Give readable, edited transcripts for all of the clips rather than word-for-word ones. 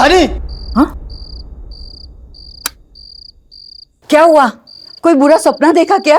दानी। हाँ? क्या हुआ? कोई बुरा सपना देखा क्या?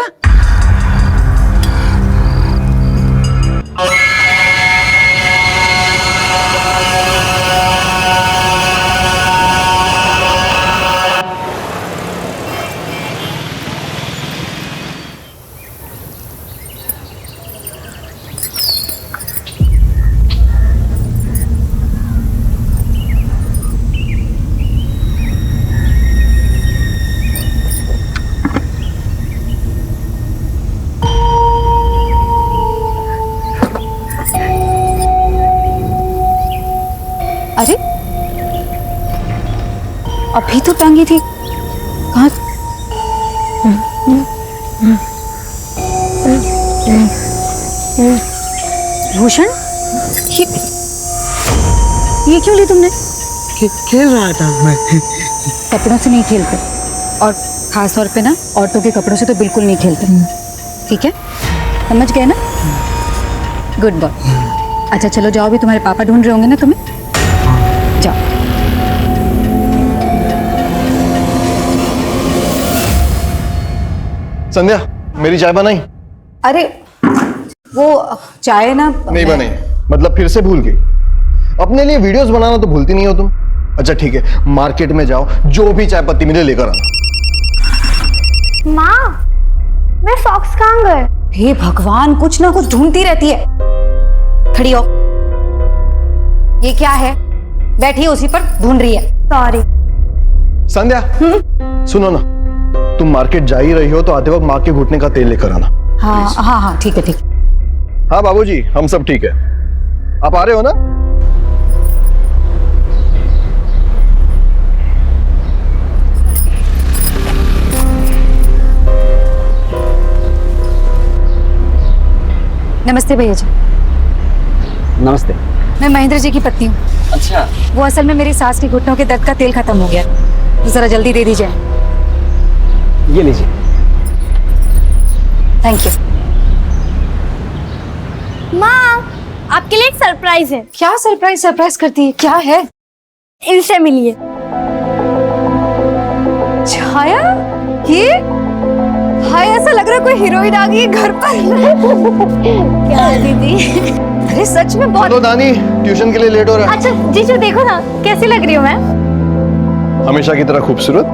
अरे अभी तो टांगी थी, कहाँ? भूषण, ये क्यों ली तुमने? खेल रहा था मैं। कपड़ों से नहीं खेलते, और खास तौर पे ना औरतों के कपड़ों से तो बिल्कुल नहीं खेलते। ठीक है, समझ गए ना? Good boy. अच्छा चलो जाओ, अभी तुम्हारे पापा ढूंढ रहे होंगे ना तुम्हें। जाओ। संध्या, मेरी चाय बनाई? अरे वो चाय ना नहीं बनाई मतलब फिर से भूल गई? अपने लिए वीडियोस बनाना तो भूलती नहीं हो तुम। अच्छा ठीक है, मार्केट में जाओ, जो भी चाय पत्ती मिले लेकर आना। माँ, मेरे सॉक्स कहाँ गए? हे भगवान, कुछ ना कुछ ढूंढती रहती है। खड़ी हो। ये क्या है? बैठी है उसी पर, ढूंढ रही है। सॉरी। संध्या, सुनो ना, तुम मार्केट जा ही रही हो तो आते वक्त माँ के घुटने का तेल लेकर आना। हाँ हाँ हाँ, ठीक है ठीक। हाँ बाबूजी, हम सब ठीक है। आप आ रहे हो ना? नमस्ते भैया जी। नमस्ते। मैं महेंद्र जी की पत्नी हूँ। अच्छा। वो असल में मेरी सास के घुटनों के दर्द का तेल खत्म हो गया, तो जरा जल्दी दे दीजिए। ये लीजिए। Thank you. माँ, आपके लिए एक सरप्राइज है। क्या सरप्राइज सरप्राइज करती है? क्या है? इनसे मिलिए। छाया, ये हाय, ऐसा लग रहा है कोई हीरोइन आ गई है घर पर। क्या दीदी? अरे सच में बहुत। चलो दानी, ट्यूशन के लिए लेट हो रहा है। अच्छा जीजू, देखो ना कैसी लग रही हूँ मैं। हमेशा की तरह खूबसूरत,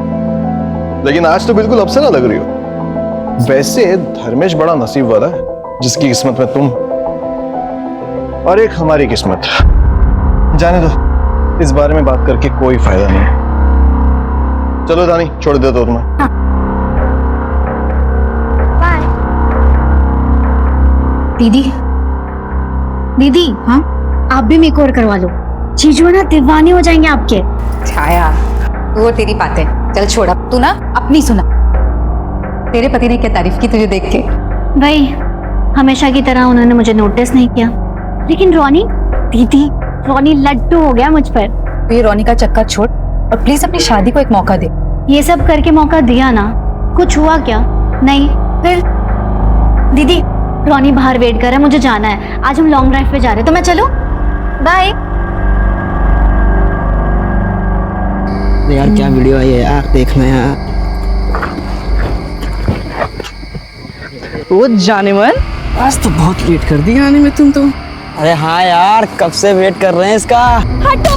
लेकिन आज तो बिल्कुल अप्सरा लग रही हो। वैसे धर्मेश बड़ा नसीब वाला है, जिसकी किस्मत में तुम और एक हमारी किस्मत। जाने दो, इस बारे में बात करके कोई फायदा नहीं। चलो दानी, छोड़ देता हूं तुम्हें। बाय। दीदी, दीदी, हाँ, आप भी मेकओवर करवा लो। जीजू ना दीवाने हो जाएंगे आपके। छाया, वो तेरी बातें चल छोड़, अब तू ना अपनी सुना। तेरे पति ने क्या तारीफ की तुझे देख के? भाई, हमेशा की तरह उन्होंने मुझे नोटिस नहीं किया, लेकिन रोनी, दीदी, रोनी लड्डू हो गया मुझ पर। तो ये रोनी का चक्कर छोड़ और प्लीज अपनी शादी को एक मौका दे। ये सब करके मौका दिया ना, कुछ हुआ क्या? नहीं। फिर दीदी, रोनी बाहर वेट कर रहा है, मुझे जाना है। आज हम लॉन्ग ड्राइव पे जा रहे हैं, तो मैं चलूं? बाय। यार क्या वीडियो आई है यार, देखना यार। वो जाने मन, आज तो बहुत लेट कर दिया आने में तुम तो। अरे हाँ यार, कब से वेट कर रहे हैं इसका। हटो।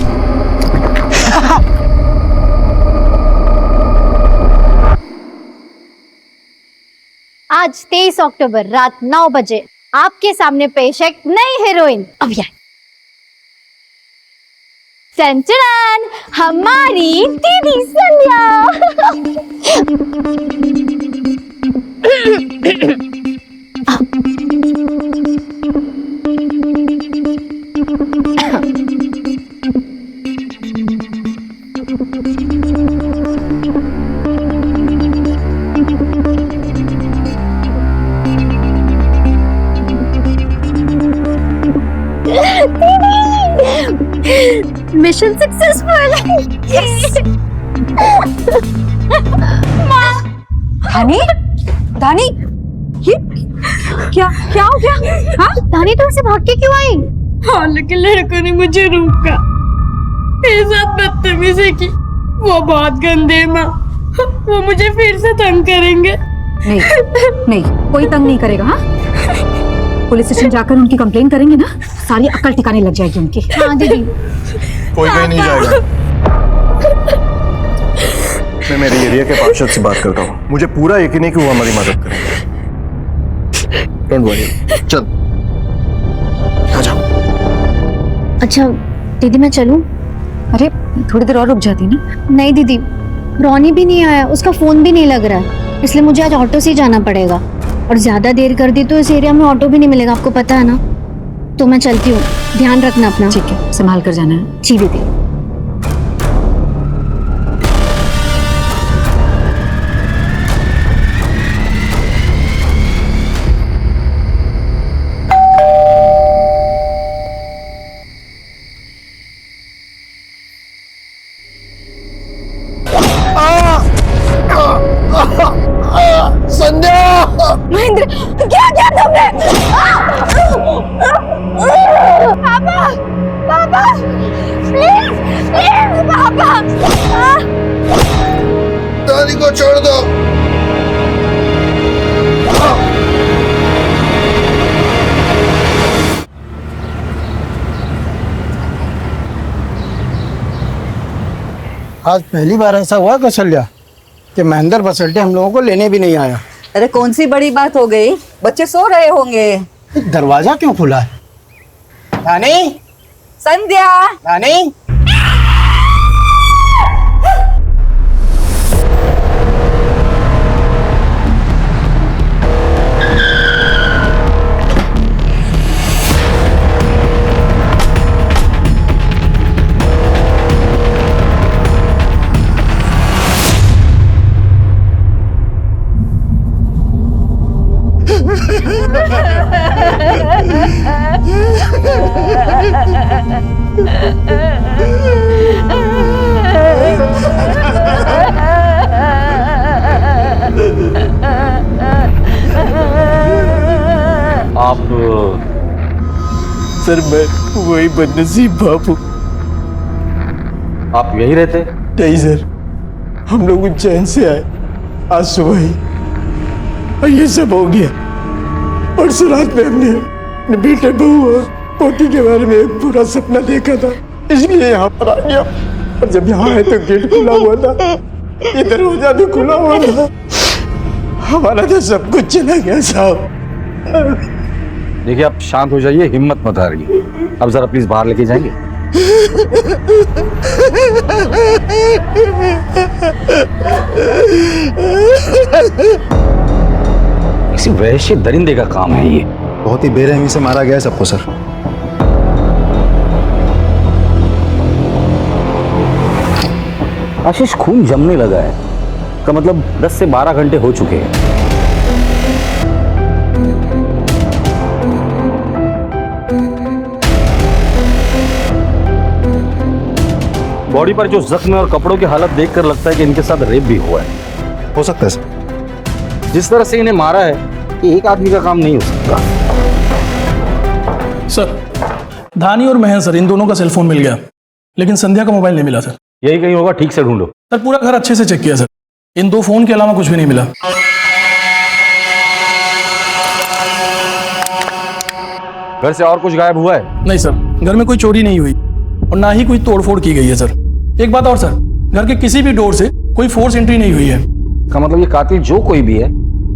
आज 23 अक्टूबर रात 9 बजे आपके सामने पेश है एक नई हीरोइन। अब यार चंचलन, हमारी दीदी संध्या। Mission successful. धानी, धानी, ये क्या क्या हो गया? हाँ, धानी, तुम से भाग के क्यों आई? हाँ, लेकिन लड़कों ने मुझे रोका। मेरे साथ बदतमीजी की। वो बहुत गंदे माँ, वो मुझे फिर से तंग करेंगे। नहीं नहीं, कोई तंग नहीं करेगा। हाँ, पुलिस स्टेशन जाकर उनकी कंप्लेन करेंगे ना, सारी अक्ल ठिकाने लग जाएगी उनकी। हाँ दीदी। कोई कहीं नहीं जाएगा। मैं मेरे एरिया के पार्षद से बात करता हूँ, मुझे पूरा यकीन है कि वो हमारी मदद करेंगे। डोंट वरी, चल आ जाओ। अच्छा दीदी मैं चलूं? अरे थोड़ी देर और रुक जाती ना। नहीं दीदी, रॉनी भी नहीं आया, उसका फोन भी नहीं लग रहा है, इसलिए मुझे आज ऑटो से ही जाना पड़ेगा। और ज्यादा देर कर दी तो इस एरिया में ऑटो भी नहीं मिलेगा, आपको पता है ना। तो मैं चलती हूँ, ध्यान रखना अपना। ठीक है, संभाल कर जाना है। जी दीदी। महेंद्र, क्या किया तुमने? पापा, पापा, प्लीज, प्लीज, पापा। दादी को छोड़ दो। आज पहली बार ऐसा हुआ कौशल्या कि महेंद्र बसल्टे हम लोगों को लेने भी नहीं आया। अरे कौन सी बड़ी बात हो गई, बच्चे सो रहे होंगे। दरवाजा क्यों खुला है? रानी, संध्या, रानी, आप सर मैं वही बदनसीब बाप हूँ। आप यही रहते? नहीं सर, हम लोग उज्जैन से आए आज सुबह ही और ये सब हो गया। परसों रात में हमने अपने बेटे बहू और पोती के बारे में एक पूरा सपना देखा था, इसलिए यहाँ पर आ गया। और जब यहाँ आए तो गेट खुला हुआ था, ये दरवाजा भी खुला हुआ था। हमारा तो सब कुछ चला गया साहब। देखिए आप शांत हो जाइए, हिम्मत मत हारिए। अब जरा प्लीज बाहर लेके जाएंगे। किसी वैश्य दरिंदे का काम है ये। बहुत ही बेरहमी से मारा गया है सबको सर। आशीष खून जमने लगा है, का मतलब 10 से 12 घंटे हो चुके हैं। बॉडी पर जो जख्म और कपड़ों की हालत देखकर लगता है कि इनके साथ रेप भी हुआ है। हो सकता है सर। जिस तरह से इन्हें मारा है, ये एक आदमी का काम नहीं हो सकता। सर, धानी और महन सर, इन दोनों का सेलफोन मिल गया, लेकिन संध्या का मोबाइल नहीं मिला सर। यही कहीं होगा, ठीक से ढूंढो। सर पूरा घर अच्छे से चेक किया सर, इन 2 फोन के अलावा कुछ भी नहीं मिला। घर से और कुछ गायब हुआ है? नहीं सर, घर में कोई चोरी नहीं हुई और ना ही कोई तोड़फोड़ की गई है सर। एक बात और सर, घर के किसी भी डोर से कोई फोर्स एंट्री नहीं हुई है। का मतलब ये कातिल जो कोई भी है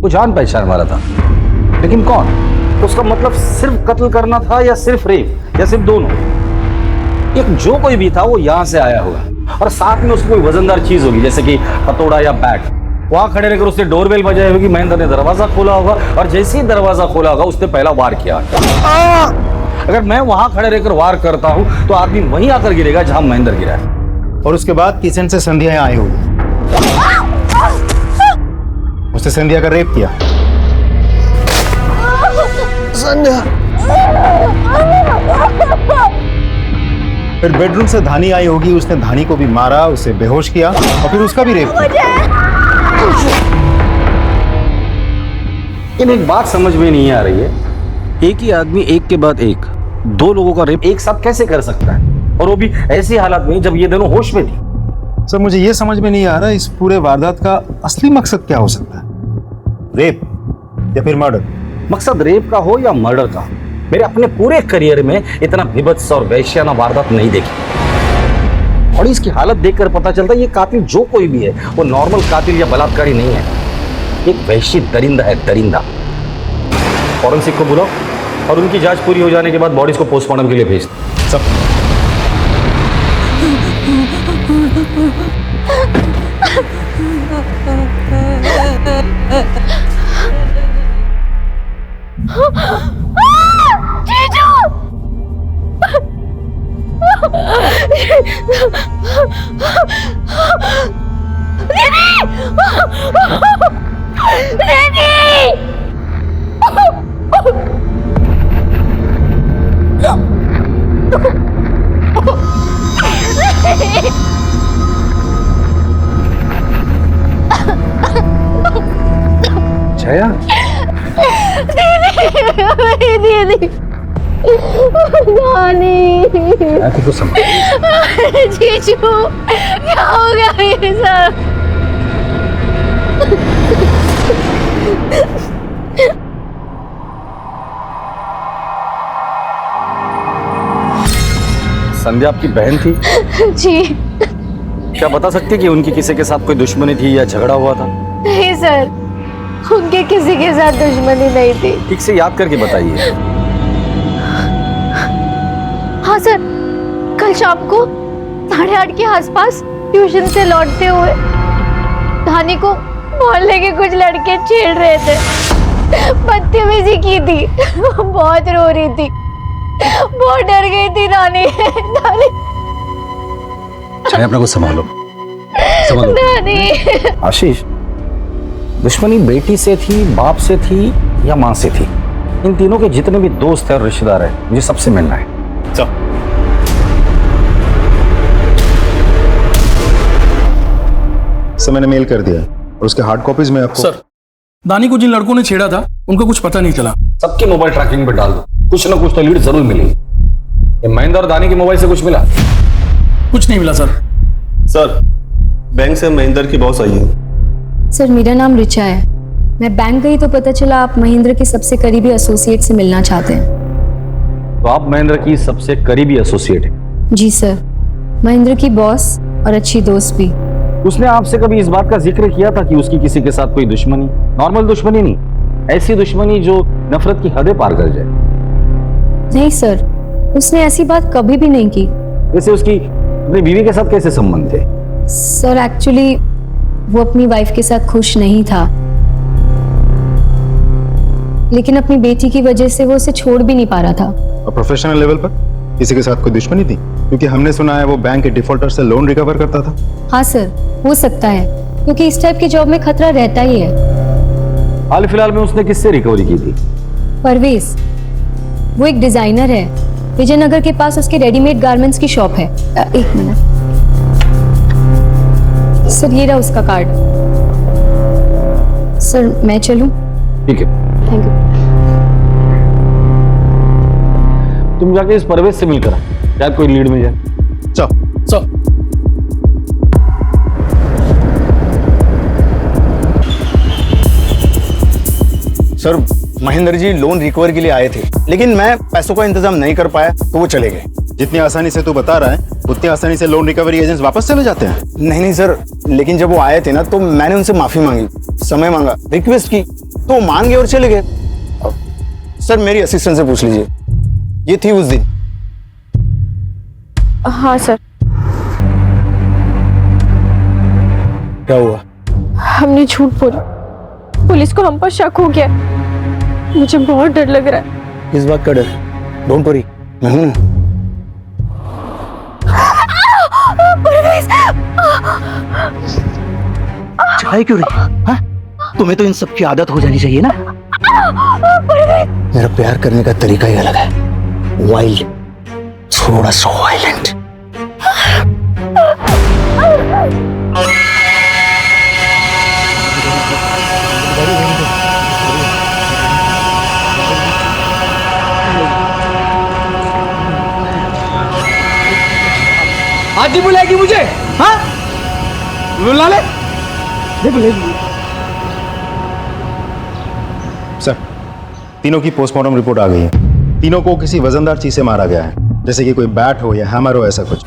वो जान पहचान वाला था, लेकिन कौन? उसका मतलब सिर्फ कत्ल करना था या सिर्फ रेप या सिर्फ दोनों? एक जो कोई भी था वो यहाँ से आया होगा और साथ में उसकी कोई वजनदार चीज होगी, जैसे कि हथौड़ा या बैट। वहां खड़े रहकर उसने डोरबेल बजाई होगी, महेंद्र ने दरवाजा खोला होगा और जैसे ही दरवाजा खोला होगा उसने पहला वार किया। अगर मैं वहां खड़े रहकर वार करता हूं तो आदमी वहीं आकर गिरेगा जहां महेंद्र गिरा है। और उसके बाद किचन से संध्या यहाँ आई होगी, उसने संध्या का रेप किया। फिर बेडरूम से धानी आई होगी, उसने धानी को भी मारा, उसे बेहोश किया और फिर उसका भी रेप किया। एक बात समझ में नहीं आ रही है, एक ही आदमी एक के बाद एक 2 लोगों का रेप एक साथ कैसे कर सकता है? और वो भी ऐसी हालत में जब ये दोनों होश में थी। सर मुझे ये समझ में नहीं आ रहा इस पूरे वारदात का असली मकसद क्या हो सकता है, रेप या फिर मर्डर? मकसद रेप का हो या मर्डर का, मेरे अपने पूरे करियर में इतना विभत्स और वैश्याना वारदात नहीं देखी। और इसकी हालत देखकर पता चलता है ये कातिल जो कोई भी है वो नॉर्मल कातिल या बलात्कारी नहीं है, एक वैश्य दरिंदा है, दरिंदा। फॉरेंसिक को बुलाओ और उनकी जांच पूरी हो जाने के बाद बॉडीज को पोस्टमार्टम के लिए भेज दो। सब छाया, दीदी तो समझ जीजू क्या हो गया मेरे साथ? संध्या आपकी बहन थी? जी क्या बता सकती कि उनकी किसी के साथ कोई दुश्मनी थी या झगड़ा हुआ था? नहीं सर, उनके किसी के साथ दुश्मनी नहीं थी। ठीक से याद करके बताइए। हाँ सर, कल शाम को 8:30 के आसपास ट्यूशन से लौटते हुए धानी को मोहल्ले के कुछ लड़के छेड़ रहे थे, बदतमीजी की थी, बहुत रो रही थी, बहुत डर गई थी धानी। छाया अपने को संभालो, संभालो। धानी। आशीष, दुश्मनी बेटी से थी, बाप से थी या मां से थी? इन तीनों के जितने भी दोस्त हैं और रिश्तेदार हैं मुझे सबसे मिलना है। चल। सर मैंने मेल कर दिया और उसके हार्ड कॉपीज में आपको। सर, दानी को जिन लड़कों ने छेड़ा था उनका कुछ पता नहीं चला। सबके मोबाइल ट्रैकिंग पे डाल दो, कुछ ना कुछ तो लीड जरूर मिलेगी। ये महेंद्र और दानी के मोबाइल से कुछ मिला? कुछ नहीं मिला सर। सर, बैंक से महेंद्र की बॉस आई है। सर मेरा नाम रिचा है, मैं बैंक गई तो पता चला आप महेंद्र के सबसे करीबी एसोसिएट से मिलना चाहते हैं। तो आप महेंद्र की सबसे करीबी एसोसिएट है? जी सर, महेंद्र की बॉस और अच्छी दोस्त भी। उसने आपसे कभी इस बात का जिक्र किया था कि उसकी किसी के साथ कोई दुश्मनी? नॉर्मल दुश्मनी नहीं, ऐसी दुश्मनी जो नफरत की हदें पार कर जाए। नहीं सर, उसने ऐसी बात कभी भी नहीं की। वैसे उसकी अपनी बीवी के साथ कैसे संबंध थे? सर एक्चुअली वो अपनी वाइफ के साथ खुश नहीं था, लेकिन अपनी बेटी की वजह से वो उसे छोड़ भी नहीं पा रहा था। और प्रोफेशनल लेवल पर किसी के साथ कोई दुश्मनी थी? क्योंकि हमने सुना है वो बैंक के डिफॉल्टर से लोन रिकवर करता था। हाँ सर, हो सकता है, क्योंकि इस टाइप की जॉब में खतरा रहता ही है। हाल फिलहाल में उसने किससे रिकवरी की थी? परवेज, वो एक डिजाइनर है, विजयनगर के पास उसके रेडीमेड गारमेंट्स की शॉप है। एक मिनट सर, ये रहा उसका कार्ड। सर मैं चलूं? ठीक है, थैंक यू। तुम जाके इस परवेज से मिलकर शायद कोई लीड मिल जाए। चल sir, sir, Mahendra ji loan recover के लिए आए थे, लेकिन मैं पैसों का इंतजाम नहीं कर पाया तो वो चले गए। जितनी आसानी से तू बता रहा है उतनी आसानी से लोन रिकवरी एजेंट्स वापस चले जाते हैं? नहीं नहीं सर, लेकिन जब वो आए थे ना तो मैंने उनसे माफी मांगी, समय मांगा, रिक्वेस्ट की, तो वो मान गए और चले गए। सर मेरी असिस्टेंट से पूछ लीजिए, ये थी उस दिन। हाँ सर। क्या हुआ? हमने झूठ बोला, पुलिस को हम पर शक हो गया। मुझे बहुत डर लग रहा है। इस बात का डर? डोंट वरी, मैं हूं ना। चाय क्यों रही? हाँ? तुम्हें तो इन सब की आदत हो जानी चाहिए ना। मेरा प्यार करने का तरीका ही अलग है, वाइल्ड, थोड़ा सा वायलेंट। आज ही बुलाएगी मुझे? हाँ, बुला ले। सर, तीनों की पोस्टमार्टम रिपोर्ट आ गई है। तीनों को किसी वजनदार चीज से मारा गया है, जैसे कि कोई बैट हो या हैमर हो, ऐसा कुछ।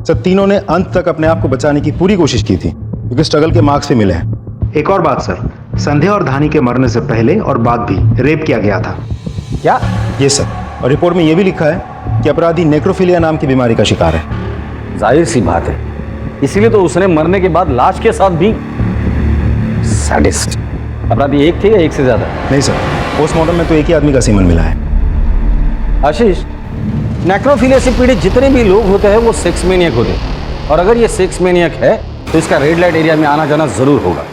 सर, तीनों ने अंत तक अपने आप को बचाने की पूरी कोशिश की थी, क्योंकि स्ट्रगल के मार्क्स भी मिले हैं। एक और बात सर, संध्या और धानी के मरने से पहले और बाद भी रेप किया गया था। क्या? ये सर, और रिपोर्ट में यह भी लिखा है कि अपराधी नेक्रोफिलिया नाम की बीमारी का शिकार है। जाहिर सी बात है, इसीलिए तो उसने मरने के बाद लाश के साथ भी सैडिस्ट। अपराधी एक थे या एक से ज्यादा? नहीं सर, पोस्टमार्टम में तो एक ही आदमी का सीमन मिला है। आशीष, नेक्रोफिलिया से पीड़ित जितने भी लोग होते हैं वो सेक्स मैनियक होते हैं, और अगर ये सेक्स मैनियक है तो इसका रेड लाइट एरिया में आना जाना जरूर होगा।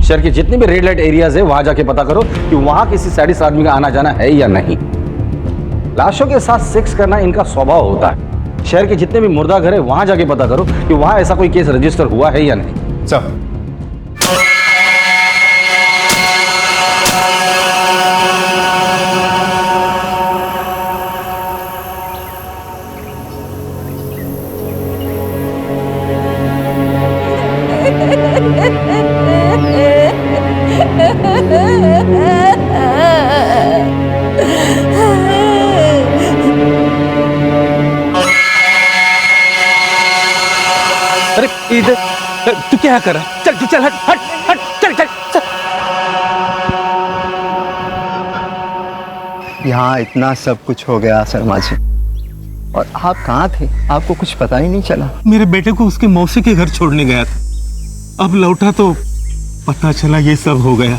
शहर के जितने भी रेड लाइट एरियाज है वहां जाके पता करो कि वहां किसी सैडिस्ट आदमी का आना जाना है या नहीं। लाशों के साथ सेक्स करना इनका स्वभाव होता है। शहर के जितने भी मुर्दा घर है वहां जाके पता करो कि वहां ऐसा कोई केस रजिस्टर हुआ है या नहीं। सर, अरे इधर तू क्या कर रहा है? चल तू चल, हट हट हट, चल चल चल। यहाँ इतना सब कुछ हो गया शर्मा जी, और आप कहाँ थे? आपको कुछ पता ही नहीं चला। मेरे बेटे को उसके मौसी के घर छोड़ने गया था, अब लौटा तो पता चला ये सब हो गया।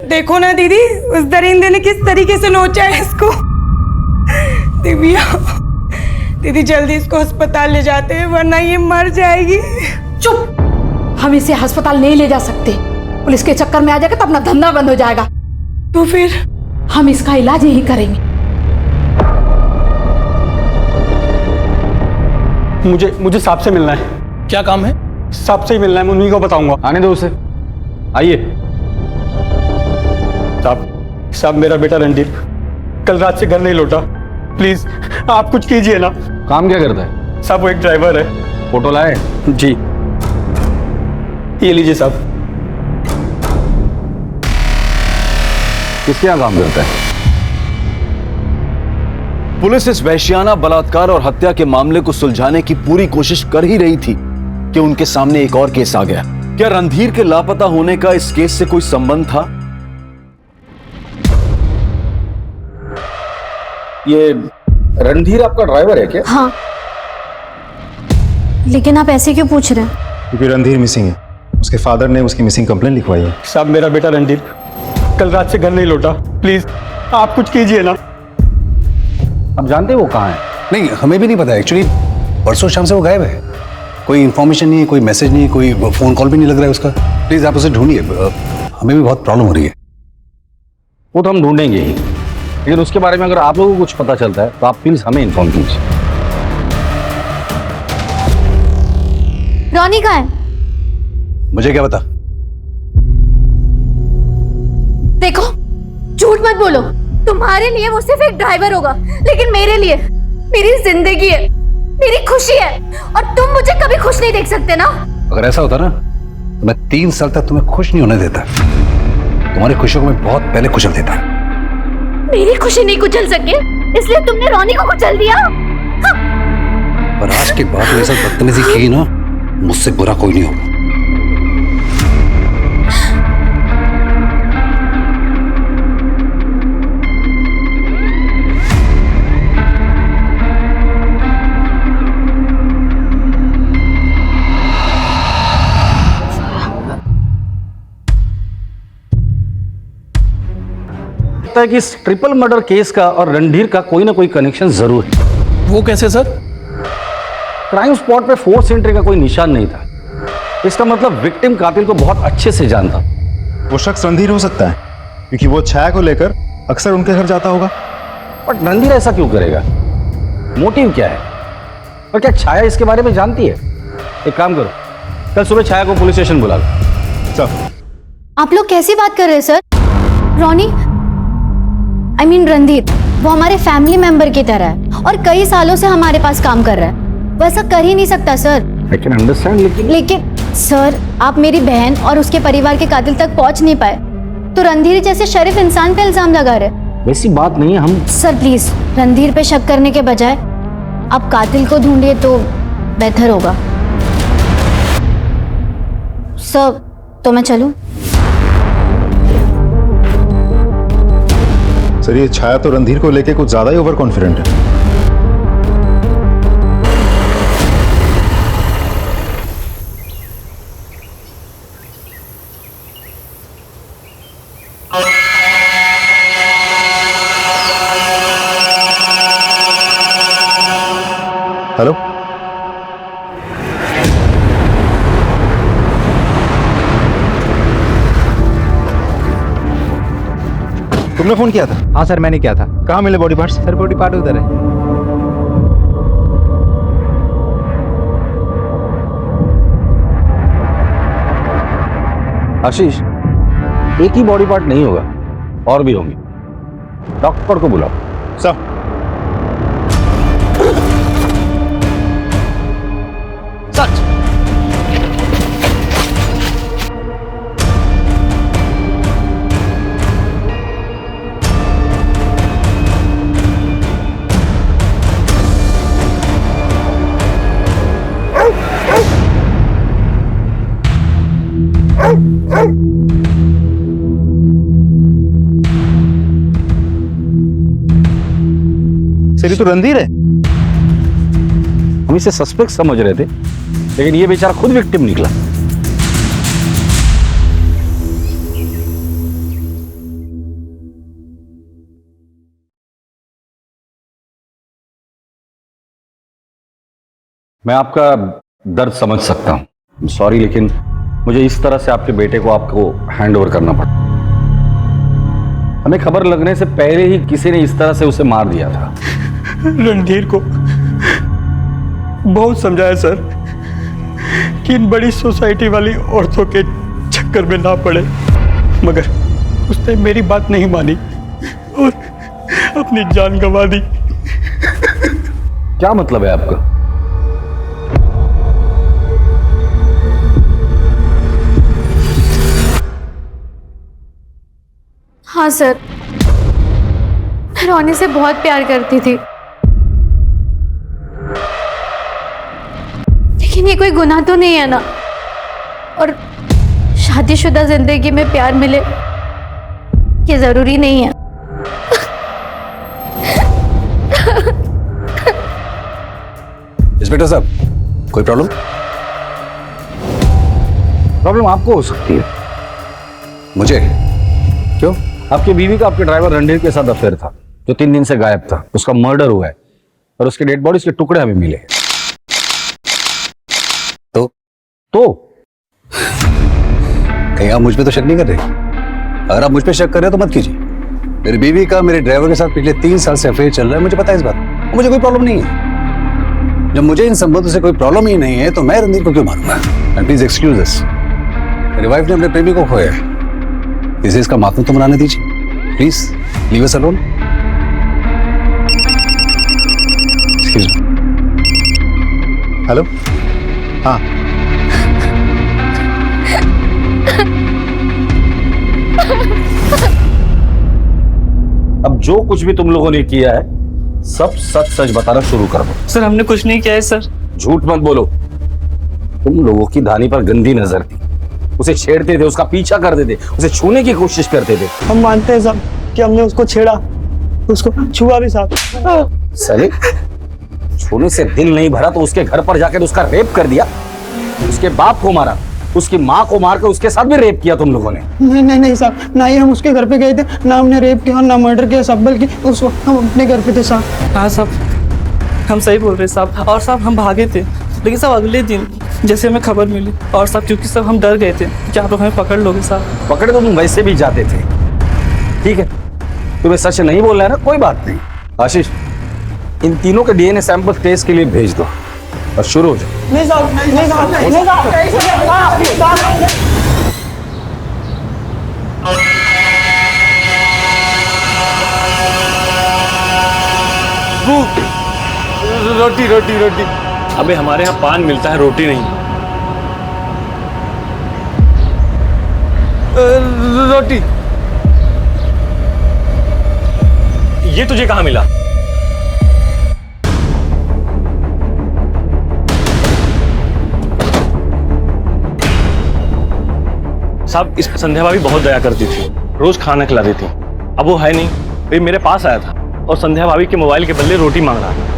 देखो ना दीदी, उस दरिंदे ने किस तरीके से नोचा है इसको। दिव्या, दीदी जल्दी इसको अस्पताल ले जाते हैं वरना ये मर जाएगी। चुप, हम इसे अस्पताल नहीं ले जा सकते। पुलिस के चक्कर में आ जाएगा तो अपना धंधा बंद हो जाएगा। तो फिर हम इसका इलाज यही करेंगे। मुझे साहब से मिलना है। क्या काम है? साहब से ही मिलना है, मैं उन्हीं को बताऊंगा। आने दो उसे, आइए। साहब, मेरा बेटा रणदीप कल रात से घर नहीं लौटा। प्लीज आप कुछ कीजिए ना। काम क्या करता है? साहब वो एक ड्राइवर है। फोटो लाए? जी, ये लीजिए साहब। किसके यहाँ काम करता है? पुलिस इस वैश्याना बलात्कार और हत्या के मामले को सुलझाने की पूरी कोशिश कर ही रही थी कि उनके सामने एक और केस आ गया। क्या रणधीर के लापता होने का इस केस से कोई संबंध था? ये रणधीर आपका ड्राइवर है क्या? हाँ, लेकिन आप ऐसे क्यों पूछ रहे हैं? क्योंकि रणधीर मिसिंग है, उसके फादर ने उसकी मिसिंग कंप्लेन लिखवाई है। साहब मेरा बेटा रणदीप कल रात से घर नहीं लौटा। प्लीज आप कुछ कीजिए ना। आप जानते हैं वो कहाँ है? नहीं, हमें भी नहीं पता एक्चुअली। परसों शाम से वो गायब है, कोई इन्फॉर्मेशन नहीं है, कोई मैसेज नहीं, कोई फोन कॉल भी नहीं लग रहा है उसका। प्लीज आप उसे ढूंढिए, हमें भी बहुत प्रॉब्लम हो रही है। वो तो हम ढूंढेंगे ही, लेकिन उसके बारे में अगर आप लोगों को कुछ पता चलता है तो आप प्लीज हमें इन्फॉर्म कीजिए। रॉनी कहाँ है? मुझे क्या पता? देखो, झूठ मत बोलो। तुम्हारे लिए वो सिर्फ एक ड्राइवर होगा, लेकिन मेरे लिए मेरी जिंदगी है, मेरी खुशी है, और तुम मुझे कभी खुश नहीं देख सकते ना। अगर ऐसा होता ना तो मैं 3 साल तक तुम्हें खुश नहीं होने देता। तुम्हारी खुशियों को मैं बहुत पहले कुचल देता। मेरी खुशी नहीं कुचल सके, इसलिए तुमने रॉनी को कुचल दिया। पर आज के बाद वो ऐसा बदतमीजी की ना, मुझसे बुरा कोई नहीं होगा। लगता है कि इस ट्रिपल मर्डर केस का और रणधीर का कोई ना कोई कनेक्शन जरूर है। वो कैसे सर? क्राइम स्पॉट पे फोर्स एंट्री का कोई निशान नहीं था। इसका मतलब विक्टिम कातिल को बहुत अच्छे से जानता। वो शख्स रणधीर हो सकता है क्योंकि वो छाया को लेकर अक्सर उनके घर जाता होगा। बट रणधीर ऐसा क्यों करेगा? मोटिव क्या है? और क्या छाया इसके बारे में जानती है? एक काम करो, कल सुबह छाया को पुलिस स्टेशन बुला लो। चल। आप लोग कैसी बात कर रहे हैं sir? Ronnie I mean Randhir वो हमारे फैमिली मेंबर की तरह है और कई सालों से हमारे पास काम कर रहा है। वो ऐसा कर ही नहीं सकता सर। आई कैन अंडरस्टैंड, लेकिन सर आप मेरी बहन और उसके परिवार के कातिल तक पहुंच नहीं पाए तो रणधीर जैसे शरीफ इंसान पे इल्जाम लगा रहे। वैसी बात नहीं है। हम सर प्लीज रणधीर पे शक करने के बजाय आप कातिल को ढूंढिए तो बेहतर होगा। सर तो मैं चलूं? सर ये छाया तो रणधीर को लेके कुछ ज्यादा ही ओवर कॉन्फिडेंट है। हेलो, तुमने फोन किया था? हाँ सर मैंने किया था। कहाँ मिले body parts? Sir body part उधर है। आशीष, एक ही बॉडी पार्ट नहीं होगा, और भी होंगे। डॉक्टर को बुलाओ। सर सच सर ये तो रणधीर है। हम इसे सस्पेक्ट समझ रहे थे, लेकिन ये बेचारा खुद विक्टिम निकला। मैं आपका दर्द समझ सकता हूं, सॉरी, लेकिन मुझे इस तरह से आपके बेटे को आपको हैंड ओवर करना पड़ा। हमें खबर लगने से पहले ही किसी ने इस तरह से उसे मार दिया था। रणधीर को बहुत समझाया सर कि इन बड़ी सोसाइटी वाली औरतों के चक्कर में ना पड़े, मगर उसने मेरी बात नहीं मानी और अपनी जान गंवा दी। क्या मतलब है आपका? हाँ सर, मैं रोनी से बहुत प्यार करती थी, लेकिन ये कोई गुनाह तो नहीं है ना। और शादीशुदा जिंदगी में प्यार मिले ये जरूरी नहीं है। इंस्पेक्टर साहब, कोई प्रॉब्लम? प्रॉब्लम आपको हो सकती है। मुझे? क्यों? आपकी बीवी का आपके ड्राइवर रणधीर के साथ अफेयर था, जो 3 दिन से गायब था। उसका मर्डर हुआ है और उसके डेड बॉडीज के टुकड़े हमें मिले। तो कहीं आप मुझ पे तो शक नहीं कर रहे? अगर आप मुझ पे शक कर रहे हो तो मत कीजिए। मेरी बीवी का मेरे ड्राइवर के साथ पिछले 3 साल से अफेयर चल रहा है, मुझे पता है इस बात, मुझे कोई प्रॉब्लम नहीं है। जब मुझे इन संबंधों से कोई प्रॉब्लम ही नहीं है तो मैं रणधीर को क्यों मारूंगा? एंड प्लीज एक्सक्यूज दिस, मेरी वाइफ ने अपने प्रेमी को खोया है, इसे इसका मातम तो मनाने दीजिए। Please leave us alone. Hello, हाँ अब जो कुछ भी तुम लोगों ने किया है सब सच सच बताना शुरू कर दो। सर हमने कुछ नहीं किया है सर। झूठ मत बोलो। तुम लोगों की धानी पर गंदी नजर थी, उसे छेड़ते थे, उसका पीछा करते थे, उसे छूने की कोशिश करते थे। हम मानते हैं साहब कि हमने उसको छेड़ा, उसको छुआ भी साहब। सली, छूने से दिल नहीं भरा तो उसके घर पर जाकर उसका रेप कर दिया, उसके बाप को मारा, उसकी माँ को मारकर उसके साथ भी रेप किया तुम लोगों ने। नहीं साहब, ना ही हम उसके घर पे गए थे, ना हमने रेप किया और ना मर्डर किया साहब, बल्कि उस वक्त हम अपने घर पे थे साहब। हाँ साहब, हम सही बोल रहे साहब। और साहब हम भागे थे, लेकिन साहब अगले दिन जैसे हमें खबर मिली और साहब क्योंकि साहब हम डर गए थे कि आप लोग हमें पकड़ लोगे साहब। पकड़े तो तुम वैसे भी जाते थे। ठीक है, तुम्हें सच नहीं बोलना है ना, कोई बात नहीं। आशीष, इन तीनों के डीएनए सैंपल टेस्ट के लिए भेज दो और शुरू हो जाओ। नहीं साहब, नहीं साहब, नहीं साहब। रोटी रोटी रोटी। अबे हमारे यहाँ पान मिलता है, रोटी नहीं। रोटी। ये तुझे कहाँ मिला? साहब, इस संध्या भाभी बहुत दया करती थी, रोज खाना खिलाती थी। अब वो है नहीं, फिर मेरे पास आया था और संध्या भाभी के मोबाइल के बदले रोटी मांग रहा था।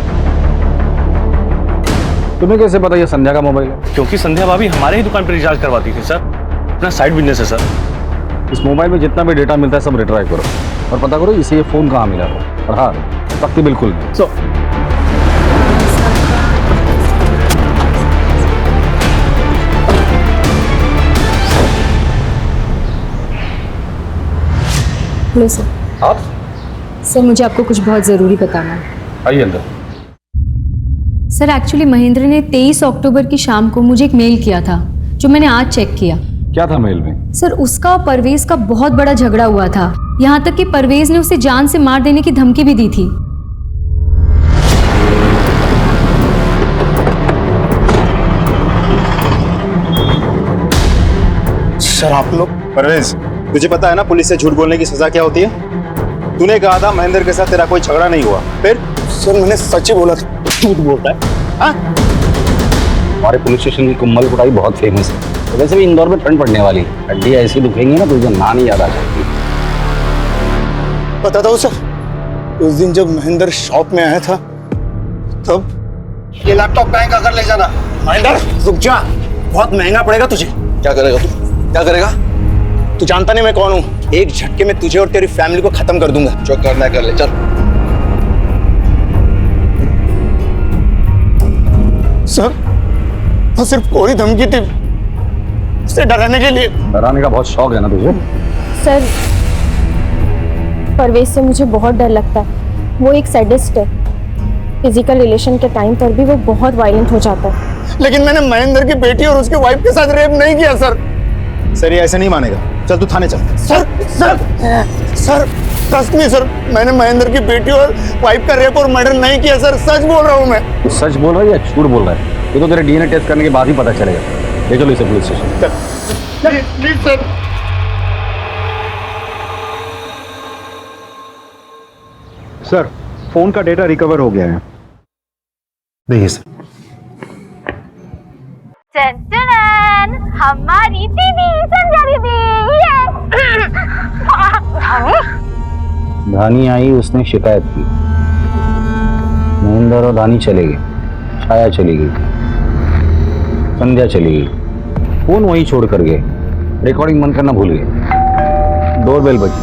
तुम्हें कैसे पता ये संध्या का मोबाइल है? क्योंकि संध्या भाभी हमारे ही दुकान पर रिचार्ज करवाती थी सर, अपना साइड बिजनेस है सर। इस मोबाइल में जितना भी डेटा मिलता है सब रिट्राई करो और पता करो इसे ये फोन कहाँ मिला हो। और हाँ, सख्ती बिल्कुल नहीं। Hello sir. आप? सर मुझे आपको कुछ बहुत ज़रूरी बताना है। आइए अंदर। सर एक्चुअली महेंद्र ने 23 अक्टूबर की शाम को मुझे एक मेल किया था जो मैंने आज चेक किया। क्या था मेल में? सर उसका और परवेज का बहुत बड़ा झगड़ा हुआ था, यहाँ तक कि परवेज ने उसे जान से मार देने की धमकी भी दी थी। सर आप लोग। परवेज, तुझे पता है ना पुलिस से झूठ बोलने की सजा क्या होती है? तूने कहा था महेंद्र के साथ तेरा कोई झगड़ा नहीं हुआ, फिर? सर मैंने सच ही बोला था। झूठ बोलता है? हमारे पुलिस स्टेशन की कुम्मल कुटाई बहुत फेमस है। तो वैसे भी इंदौर में ठंड पड़ने वाली है, हड्डी ऐसी दुखेंगी ना तुझे नाम ही याद आ जाएगी। बताता हूँ सर, उस दिन जब महेंद्र शॉप में आया था तब ये लैपटॉप बैंक अगर ले जाना। महेंद्र रुक जा, बहुत महंगा पड़ेगा तुझे। क्या करेगा तू? क्या करेगा? तू जानता नहीं मैं कौन हूँ। एक झटके में तुझे और तेरी फैमिली को खत्म कर दूंगा। जो करना है कर ले, चल। सर वो सिर्फ कोई धमकी थी, उसे डराने के लिए। डराने का बहुत शौक है ना तुझे? सर परवेज से मुझे बहुत डर लगता है, वो एक सैडिस्ट है। फिजिकल रिलेशन के टाइम पर भी वो बहुत वायलेंट हो जाता है। लेकिन मैंने महेंद्र की बेटी और उसके वाइफ के साथ रेप नहीं किया सर। सर ये ऐसे नहीं मानेगा, चल तू थाने चल। सर ट्रस्ट मी सर, मैंने महेंद्र की बेटी और वाइफ का रेप और मर्डर नहीं किया सर, सच बोल रहा हूँ मैं। तू सच बोल रहा है या झूठ बोल रहा है? ये तो तेरे डीएनए टेस्ट करने के बाद ही पता चलेगा। ले चलो इसे police station. Please sir. Sir phone का डेटा रिकवर हो गया है, देखिए सर। हमारी दीदी संध्या दीदी। धानी आई, उसने शिकायत की, महेंद्र और धानी चले गए, छाया चली गई, संध्या चली गई, फोन वहीं छोड़ कर गए, रिकॉर्डिंग बंद करना भूल गए, डोरबेल बजी,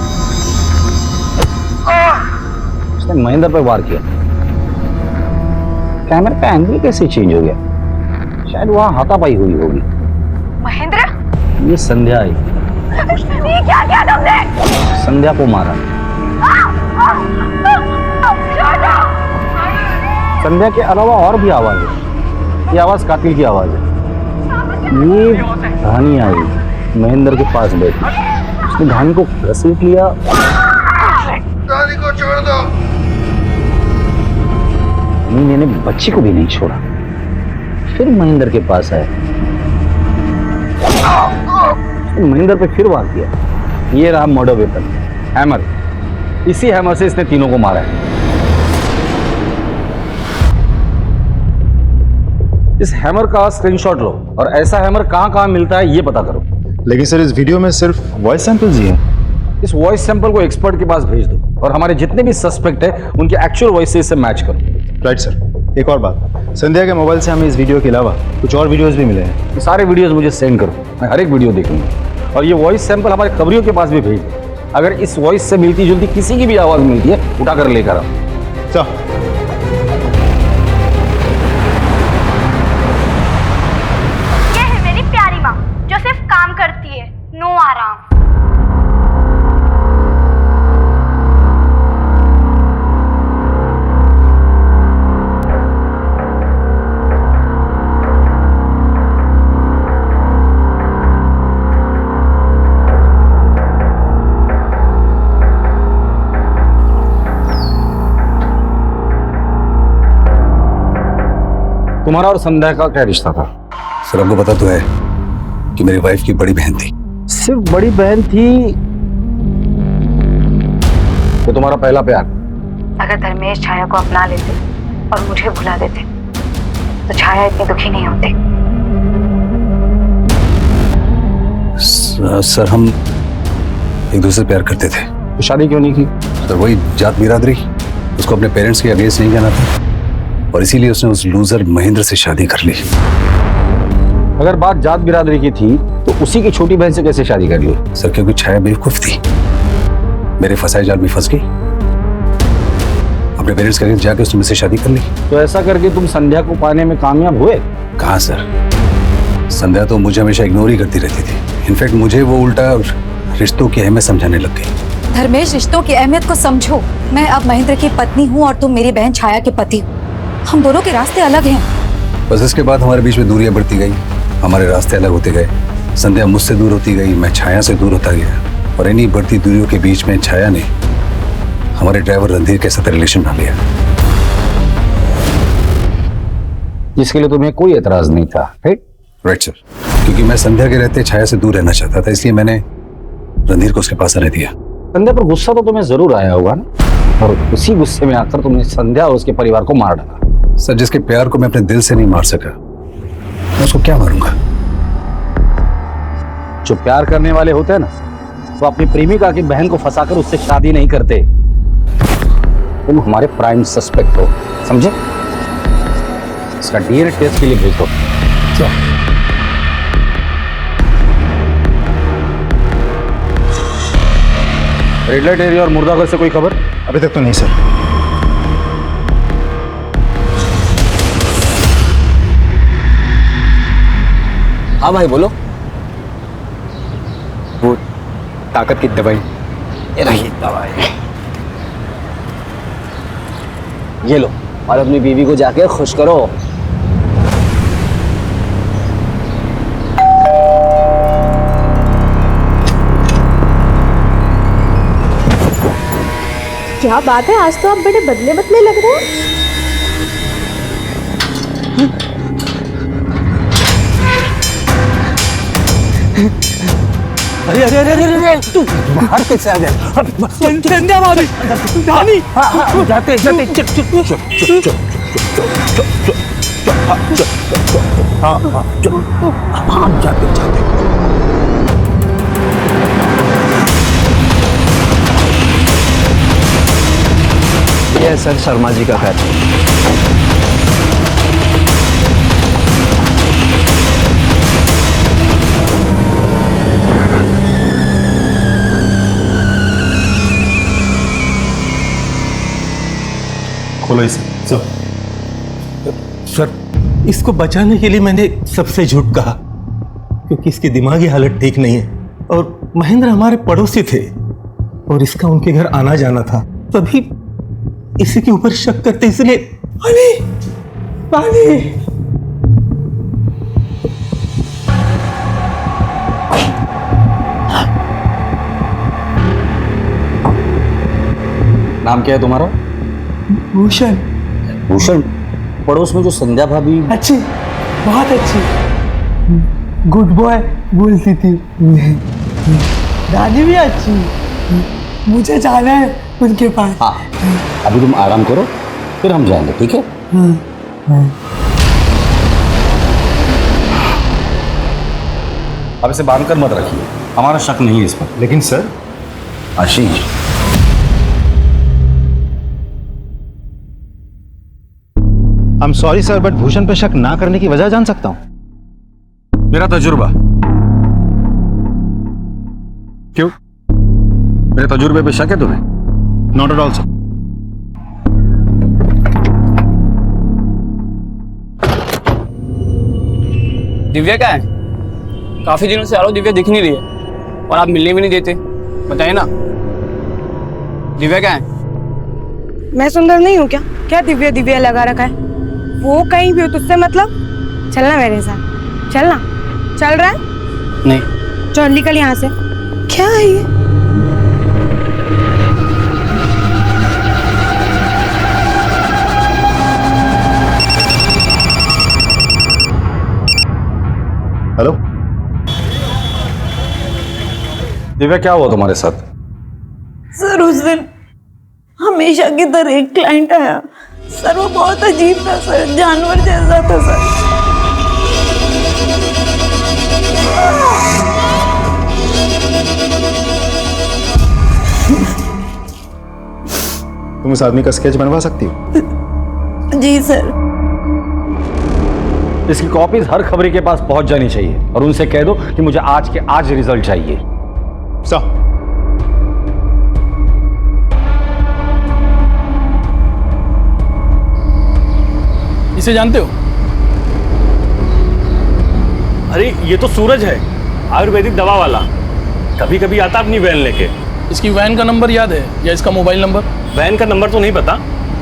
उसने महेंद्र पर वार किया। कैमरे का एंगल कैसे चेंज हो गया? शायद वहां हाथापाई हुई होगी। महेंद्र, ये संध्या आई, ये क्या किया तुमने? संध्या को मारा। संध्या के अलावा और भी आवाज है, ये आवाज कातिल की आवाज है। ये धानी आई, महेंद्र के पास बैठी, उसने धानी को घसीट लिया। धानी को छोड़ दो। मैंने बच्ची को भी नहीं छोड़ा, फिर महेंद्र के पास आया, महेंद्र पे फिर वार किया। ये रहा मर्डर वेपन, हैमर। इसी हैमर से इसने तीनों को मारा है। इस हैमर का स्क्रीनशॉट लो और ऐसा हैमर कहां कहां मिलता है ये पता करो। लेकिन सर इस वीडियो में सिर्फ वॉइस सैंपल्स ही हैं। इस वॉइस सैंपल को एक्सपर्ट के पास भेज दो और हमारे जितने भी सस्पेक्ट है उनके एक्चुअल वॉइस से इसे मैच करो। Right sir. एक और बात, संध्या के मोबाइल से हमें इस वीडियो के अलावा कुछ और वीडियोस भी मिले हैं। ये सारे वीडियोस मुझे सेंड करो, मैं हर एक वीडियो देखूंगा। और ये वॉइस सैंपल हमारे खबरियों के पास भी भेज दो। अगर इस वॉइस से मिलती जुलती किसी की भी आवाज़ मिलती है, उठाकर लेकर आओ। चल। ये है मेरी प्यारी माँ जो सिर्फ काम करती है, नो आराम। तुम्हारा और संध्या का क्या रिश्ता था? सर आपको पता तो है कि मेरी वाइफ की बड़ी बहन थी। सिर्फ बड़ी बहन थी? वो तुम्हारा पहला प्यार? अगर धर्मेश छाया को अपना लेते और मुझे भुला देते तो छाया इतनी दुखी नहीं होती। सर हम एक दूसरे से प्यार करते थे। तो शादी क्यों नहीं की? सर वही जात बिरादरी, उसको अपने पेरेंट्स के अगेंस्ट नहीं जाना था और इसीलिए उसने उस लूजर महेंद्र से शादी कर ली। अगर बात जात बिरादरी की थी तो उसी की छोटी बहन से कैसे शादी कर ली? सर क्योंकि छाया बेवकूफ थी, मेरे फंसाए जाल में फंस गई, अपने पेरेंट्स के अगेंस्ट जाके उसने मुझसे शादी कर ली। तो ऐसा करके तुम संध्या को पाने में कामयाब हुए? कहाँ सर, संध्या तो मुझे हमेशा इग्नोर ही करती रहती थी। इनफैक्ट मुझे वो उल्टा रिश्तों की अहमियत समझाने लग गई। धर्मेश, रिश्तों की अहमियत को समझो। मैं अब महेंद्र की पत्नी हूँ और तुम मेरी बहन छाया के पति। हम दोनों के रास्ते अलग हैं। बस इसके बाद हमारे बीच में दूरियां बढ़ती गई, हमारे रास्ते अलग होते गए। संध्या मुझसे दूर होती गई, मैं छाया से दूर होता गया और इन्हीं बढ़ती दूरियों के बीच में छाया ने हमारे ड्राइवर रणधीर के साथ रिलेशन बना लिया, जिसके लिए तुम्हें कोई एतराज नहीं था। राइट सर, क्योंकि मैं संध्या के रहते छाया से दूर रहना चाहता था, इसलिए मैंने रणधीर को उसके पास आने दिया। संध्या पर गुस्सा तो तुम्हें जरूर आया होगा ना, और उसी गुस्से में आकर तुमने संध्या और उसके परिवार को मार डाला। सर जिसके प्यार को मैं अपने दिल से नहीं मार सका, मैं उसको क्या मारूंगा? जो प्यार करने वाले होते हैं ना, वो अपनी प्रेमिका की बहन को फंसाकर उससे शादी नहीं करते। तुम हमारे प्राइम सस्पेक्ट हो, समझे? इसका डीएनए टेस्ट के लिए भेज दो। रेड लाइट एरिया और मुर्दाघर से कोई खबर? अभी तक तो नहीं सर। हाँ भाई बोलो। वो ताकत की दवाई, ये रही दवाई, ये लो और अपनी बीवी को जाके खुश करो। क्या बात है, आज तो आप बड़े बदले बदले लग रहे हैं। अरे अरे अरे अरे अरे तू बाहर कैसे आ गया? संध्या भाभी, रानी, जाते जाते चुप चुप चुप चुप चुप चुप हाँ हाँ हाँ जाते जाते। ये है सर शर्मा जी का घर। खोलो इसे। सर इसको बचाने के लिए मैंने सबसे झूठ कहा, क्योंकि इसकी दिमागी हालत ठीक नहीं है और महेंद्र हमारे पड़ोसी थे और इसका उनके घर आना जाना था, तभी इसी के ऊपर शक करते इसलिए। पानी पानी। नाम क्या है तुम्हारा? भूषण। भूषण? पड़ोस में जो संध्या भाभी? अच्छी, बहुत अच्छी, गुड बॉय बोलती थी। दादी भी अच्छी, मुझे जाना है उनके पास। हाँ, अभी तुम आराम करो, फिर हम जाएंगे, ठीक है? अब इसे बांध कर मत रखिए, हमारा शक नहीं है इस पर। लेकिन sir. Ashish, I am sorry sir, but Bhushan पे शक ना करने की वजह जान सकता हूं? मेरा तजुर्बा। क्यों? मेरे तजुर्बे पे शक है तुम्हें? Not at all sir. Divya क्या है? काफी दिनों से आ रहा हूं, दिव्या दिख नहीं रही है और आप मिलने भी नहीं देते। बताइए ना, दिव्या क्या है? मैं सुंदर नहीं हूँ क्या? क्या दिव्या दिव्या लगा रखा है? वो कहीं भी हो, तुझसे मतलब? चलना मेरे साथ, चलना। चल रहा है? नहीं। चल निकल यहाँ से। क्या है ये? हेलो दिव्या, क्या हुआ तुम्हारे साथ? सर उस दिन हमेशा की तरह एक क्लाइंट आया सर, वो बहुत अजीब था सर, जानवर जैसा था सर। तुम उस आदमी का स्केच बनवा सकती हो? जी सर। इसकी कॉपीज हर खबरी के पास पहुंच जानी चाहिए और उनसे कह दो कि मुझे आज के आज रिजल्ट चाहिए। सर इसे जानते हो? अरे ये तो सूरज है, आयुर्वेदिक दवा वाला। कभी कभी आता अपनी वैन लेके। इसकी वैन का नंबर याद है या इसका मोबाइल नंबर? वैन का नंबर तो नहीं पता,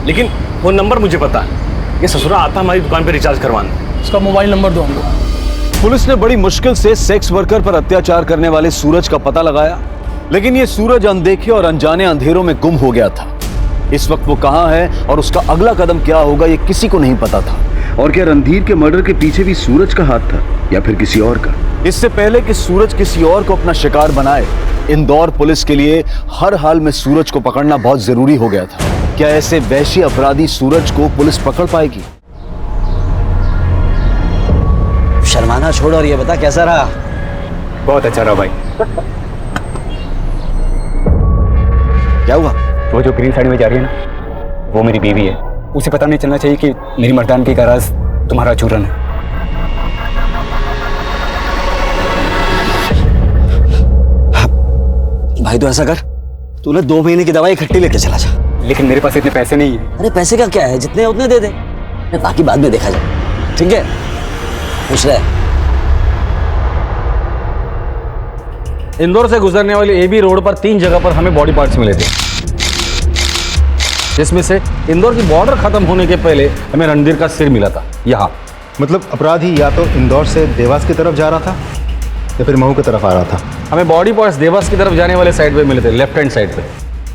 लेकिन फोन नंबर मुझे पता है। ये ससुरा आता हमारी दुकान पे रिचार्ज करवाने। इसका मोबाइल नंबर दो हमको। पुलिस ने बड़ी मुश्किल से सेक्स वर्कर पर अत्याचार करने वाले सूरज का पता लगाया, लेकिन ये सूरज अनदेखे और अनजाने अंधेरों में गुम हो गया था। इस वक्त वो कहां है और उसका अगला कदम क्या होगा, ये किसी को नहीं पता था। और क्या रणधीर के मर्डर के पीछे भी सूरज का हाथ था या फिर किसी और का? इससे पहले कि सूरज किसी और को अपना शिकार बनाए, इंदौर पुलिस के लिए हर हाल में सूरज को पकड़ना बहुत जरूरी हो गया था। क्या ऐसे वैश्य अपराधी सूरज को पुलिस पकड़ पाएगी? शर्माना छोड़ और ये बता कैसा रहा? बहुत अच्छा रहा भाई। क्या हुआ? वो जो ग्रीन साड़ी में जा रही है ना, वो मेरी बीवी है। उसे पता नहीं चलना चाहिए कि मेरी मर्दानगी का राज तुम्हारा चूरन है। भाई तो ऐसा कर, तूने 2 महीने की दवाई इकट्ठी लेके चला जा। लेकिन मेरे पास इतने पैसे नहीं है। अरे पैसे का क्या है, जितने उतने दे दे, बाकी बाद में देखा जाए। ठीक है, खुश रहे। इंदौर से गुजरने वाली एबी रोड पर 3 जगह पर हमें बॉडी पार्ट्स मिले थे, जिसमें से इंदौर की बॉर्डर खत्म होने के पहले हमें रणधीर का सिर मिला था। यहाँ मतलब अपराधी या तो इंदौर से देवास की तरफ जा रहा था या फिर महू की तरफ आ रहा था। हमें बॉडी पार्ट्स देवास की तरफ जाने वाले साइड पे मिले थे, लेफ्ट हैंड साइड पे।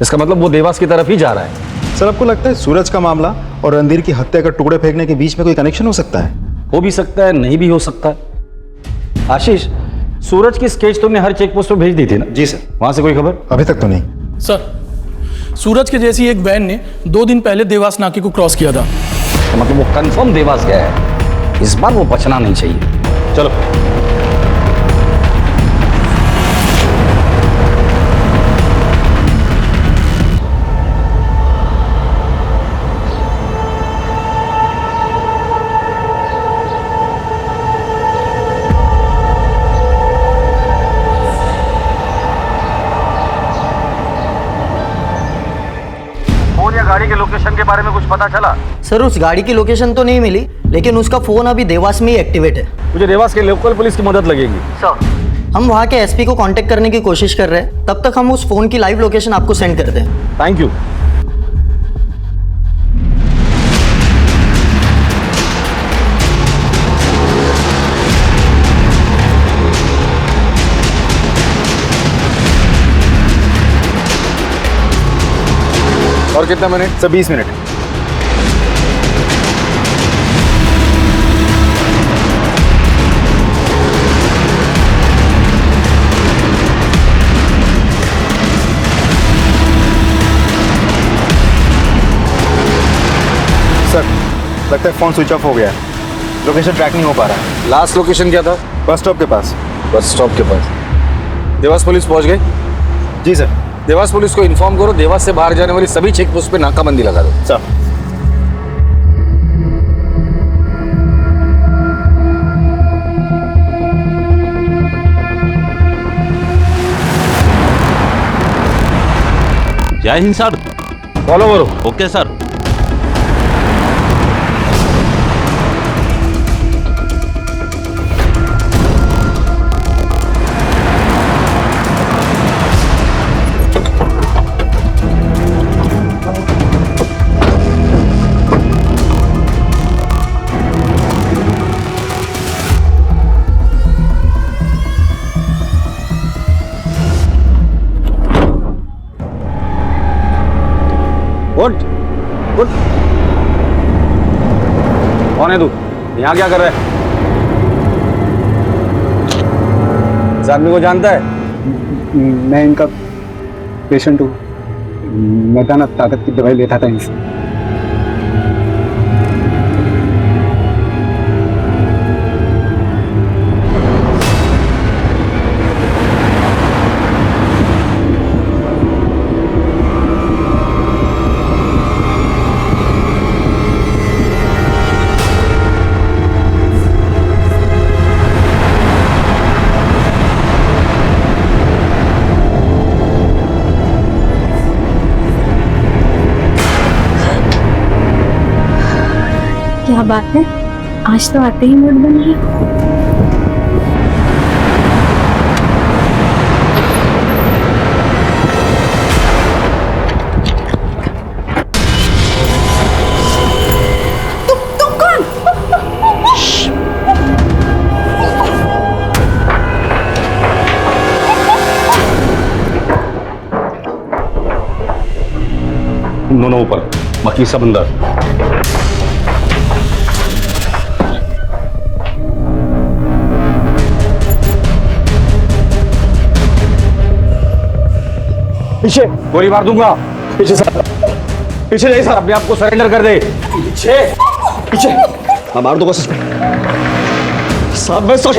इसका मतलब वो देवास की तरफ ही जा रहा है। सर आपको लगता है सूरज का मामला और रणधीर की हत्या का टुकड़े फेंकने के बीच में कोई कनेक्शन हो सकता है? हो भी सकता है, नहीं भी हो सकता है। आशीष, सूरज की स्केच तुमने हर चेक पोस्ट पे भेज दी थी ना? जी सर। वहां से कोई खबर? अभी तक तो नहीं सर। सूरज के जैसी एक वैन ने 2 दिन पहले देवास नाके को क्रॉस किया था। तो मतलब वो कंफर्म देवास गया है। इस बार वो बचना नहीं चाहिए। चलो। गाड़ी के लोकेशन के बारे में कुछ पता चला? सर उस गाड़ी की लोकेशन तो नहीं मिली, लेकिन उसका फोन अभी देवास में ही एक्टिवेट है। मुझे देवास के लोकल पुलिस की मदद लगेगी। सर हम वहाँ के एसपी को कांटेक्ट करने की कोशिश कर रहे हैं, तब तक हम उस फोन की लाइव लोकेशन आपको सेंड करते हैं। Thank you. और कितना मिनट? Sir 20 minute. सर लगता है फोन स्विच ऑफ हो गया है, लोकेशन ट्रैक नहीं हो पा रहा है। लास्ट लोकेशन क्या था? बस स्टॉप के पास। बस स्टॉप के पास। देवास पुलिस पहुंच गए? जी सर। देवास पुलिस को इन्फॉर्म करो, देवास से बाहर जाने वाली सभी चेक पोस्ट पे नाकाबंदी लगा दो। सर। जय हिंद सर। फॉलो करो। Okay sir. उठ उठ। कौन है तू? यहाँ क्या कर रहा है? इस आदमी को जानता है? मैं इनका पेशेंट हूँ। मैं था ना ताकत की दवाई लेता था इनसे। क्या बात है, आज तो आते ही मूड बन गया। तुम कौन? तुम दोनों ऊपर, बाकी सब अंदर। पीछे गोली मार दूंगा। पीछे सर, पीछे नहीं सर, अपने आप को सरेंडर कर दे। पीछे पीछे। हाँ मार दूंगा सर। मैं सच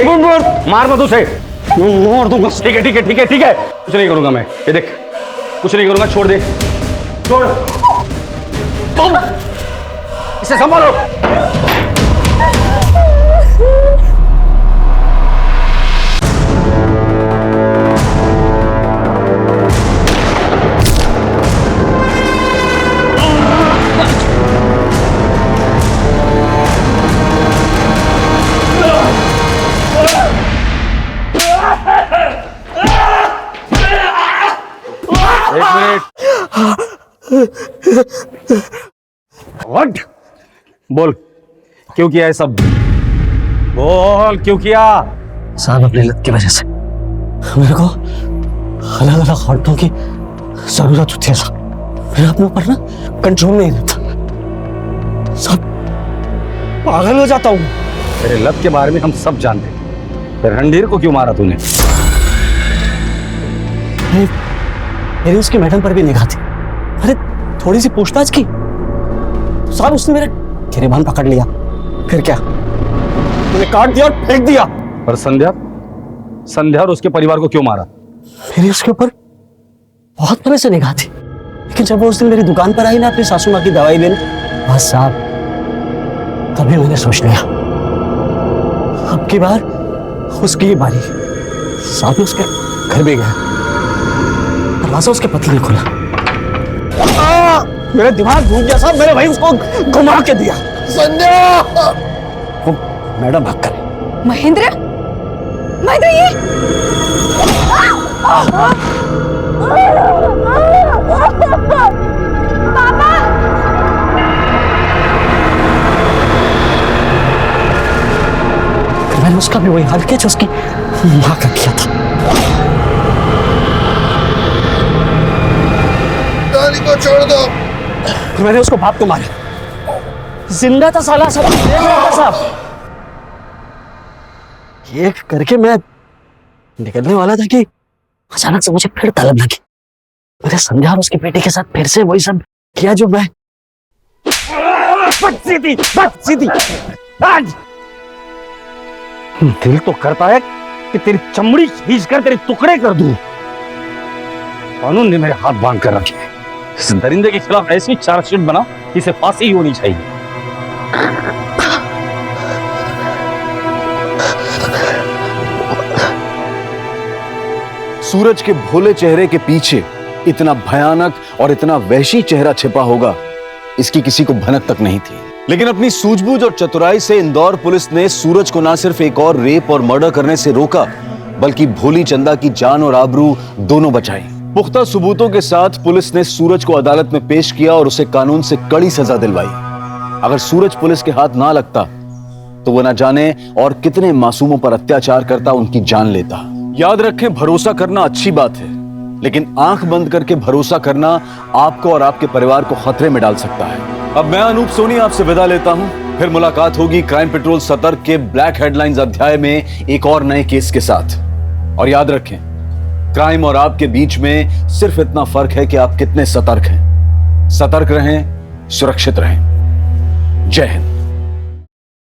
मार मत उसे, मार दूंगा। ठीक है ठीक है ठीक है ठीक है, कुछ नहीं करूंगा मैं। ये देख, कुछ नहीं करूंगा, छोड़ दे, छोड़। इसे संभालो। व्हाट? बोल, क्यों किया है सब? बोल, क्यों किया? साहब अपनी लत की वजह से मेरे को अलग अलग औरतों की जरूरत होती है साहब। मैं अपने ऊपर ना कंट्रोल नहीं रहता साहब, पागल हो जाता हूँ। तेरे लत के बारे में हम सब जानते हैं। फिर रणधीर को क्यों मारा तूने? मेरी उसकी मैडम पर भी निगाह थी। अरे थोड़ी सी पूछताछ की, साहब उसने मेरे गिरेबान पकड़ लिया। फिर क्या, मैंने काट दिया और फेंक दिया। पर संध्या, संध्या और उसके परिवार को क्यों मारा? मेरी उसके ऊपर बहुत पहले से निगाह थी, लेकिन जब वो उस दिन मेरी दुकान पर आई ना अपनी सासू माँ की दवाई लेने, बस साहब तभी मैंने सोच लिया अब की बार उसकी ही बारी। साहब उसके घर भी गया, दरवाजा उसके पति ने खोला। मेरा दिमाग घूम गया साहब, मेरे भाई उसको घुमा के दिया। संध्या! वो मैडम भाग कर। महेंद्र, महेंद्र ये मैंने उसका भी वही हाल किया जो उसकी माँ का किया था। डाली को छोड़ दो। मैंने उसको बाप को मारा, जिंदा था साला, सब देख रहा था साहब। ये करके मैं निकलने वाला था कि अचानक से मुझे फिर तलब लगी। मैंने संध्या और उसकी बेटी के साथ फिर से वही सब किया जो मैं। सीधी दिल तो करता है कि तेरी चमड़ी खींच कर तेरे टुकड़े कर दूं। कानून ने मेरे हाथ बांध कर रखे हैं। इस दरिंदे के खिलाफ ऐसी चार्जशीट बना कि इसे फांसी ही होनी चाहिए। सूरज के भोले चेहरे के पीछे इतना भयानक और इतना वहशी चेहरा छिपा होगा, इसकी किसी को भनक तक नहीं थी। लेकिन अपनी सूझबूझ और चतुराई से इंदौर पुलिस ने सूरज को न सिर्फ एक और रेप और मर्डर करने से रोका, बल्कि भोली चंदा की जान और आबरू दोनों बचाई। पुख्ता सबूतों के साथ पुलिस ने सूरज को अदालत में पेश किया और उसे कानून से कड़ी सजा दिलवाई। अगर सूरज पुलिस के हाथ ना लगता तो वो ना जाने और कितने मासूमों पर अत्याचार करता, उनकी जान लेता। याद रखें, भरोसा करना अच्छी बात है, लेकिन आंख बंद करके भरोसा करना आपको और आपके परिवार को खतरे में डाल सकता है। अब मैं अनूप सोनी आपसे विदा लेता हूं। फिर मुलाकात होगी क्राइम पेट्रोल सतर्क के ब्लैक हेडलाइंस अध्याय में एक और नए केस के साथ। और याद रखें, क्राइम और आपके बीच में सिर्फ इतना फर्क है कि आप कितने सतर्क हैं। सतर्क रहें, सुरक्षित रहें। जय हिंद।